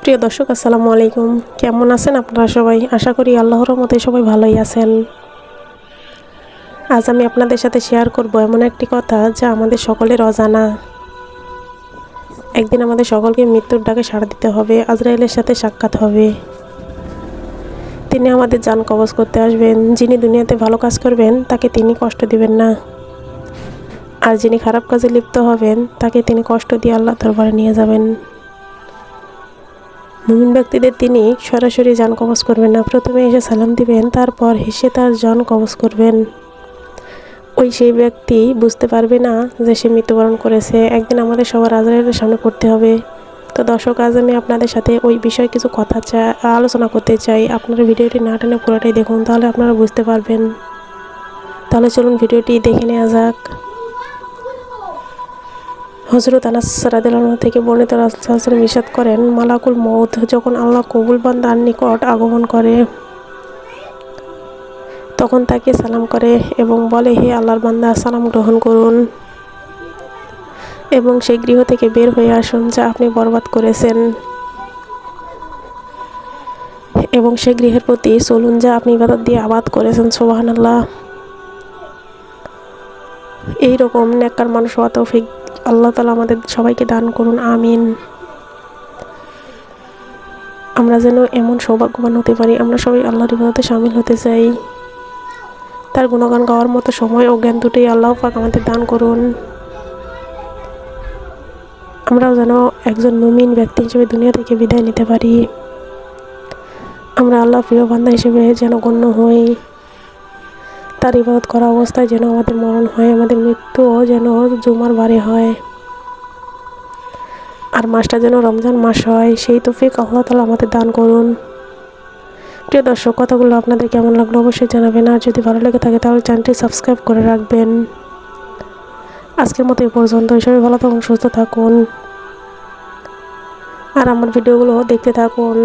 প্রিয় দর্শক, আসসালামু আলাইকুম। কেমন আছেন আপনারা সবাই? আশা করি আল্লাহর রহমতে সবাই ভালোই আছেন। আজ আমি আপনাদের সাথে শেয়ার করব এমন একটি কথা যা আমাদের সকলের অজানা। একদিন আমাদের সকলকে মৃত্যুর ডাকে সাড়া দিতে হবে, আজরাইলের সাথে সাক্ষাৎ হবে। তিনি আমাদের জান কবজ করতে আসবেন। যিনি দুনিয়াতে ভালো কাজ করবেন তাকে তিনি কষ্ট দিবেন না, আর যিনি খারাপ কাজে লিপ্ত হবেন তাকে তিনি কষ্ট দিয়ে আল্লাহ দরবারে নিয়ে যাবেন। মুমিন ব্যক্তিদের তিনি সরাসরি জান কবজ করবেন না, প্রথমে এসে সালাম দিবেন, তারপর হেসে তার জান কবজ করবেন। সেই ব্যক্তি বুঝতে পারবে না যে সে মৃত্যুবরণ করেছে। একদিন আমাদের সবার আজরাইলের সামনে পড়তে হবে। তো দর্শক, আজ আমি আপনাদের সাথে ওই বিষয়ে কিছু কথা আলোচনা করতে চাই। আপনারা ভিডিওটি না টেনে পুরোটাই দেখুন, তাহলে আপনারা বুঝতে পারবেন। তাহলে চলুন ভিডিওটি দেখে নেওয়া যাক। হযরত আনাস রাদিয়াল্লাহু থেকে বর্ণিত, রাসূল সাল্লাল্লাহু আলাইহি ওয়াসাল্লাম ইরশাদ করেন, মালাকুল মউত যখন আল্লাহ কবুল বান্দার নিকট আগমন করে তখন তাকে সালাম করে এবং বলে, হে আল্লাহর বান্দা, সালাম গ্রহণ করুন এবং সেই গৃহ থেকে বের হয়ে আসুন যা আপনি বরবাদ করেছেন, এবং সেই গৃহের প্রতি চলুন যা আপনি ইবাদত দিয়ে আবাদ করেছেন। সুবহানাল্লাহ। এইরকম নেককার মানুষ হওয়া তৌফিক আল্লাহ তাআলা আমাদের সবাইকে দান করুন, আমিন। আমরা যেন এমন সৌভাগ্যবান হতে পারি, আমরা সবাই আল্লাহর ইবাদতে শামিল হতে চাই। তার গুণগান গাওয়ার মতো সময় ও জ্ঞান দুটোই আল্লাহ পাক আমাদের দান করুন। আমরাও যেন একজন মুমিন ব্যক্তি হিসেবে দুনিয়া থেকে বিদায় নিতে পারি। আমরা আল্লাহ প্রিয় বান্দা হিসেবে যেন গণ্য হই। তার ইবাদত করা অবস্থায় যেন আমাদের মরণ হয়, আমাদের মৃত্যুও যেন জুমার বারে হয়, আর মাসটা যেন রমজান মাস হয়। সেই তৌফিক আল্লাহ তাআলা আমাদের দান করুন। প্রিয় দর্শক, কথাগুলো আপনাদের কেমন লাগলো অবশ্যই জানাবেন, আর যদি ভালো লেগে থাকে তাহলে চ্যানেলটি সাবস্ক্রাইব করে রাখবেন। আজকের মতো এই পর্যন্ত। সবাই ভালো থাকুন, সুস্থ থাকুন, আর আমার ভিডিওগুলো দেখতে থাকুন।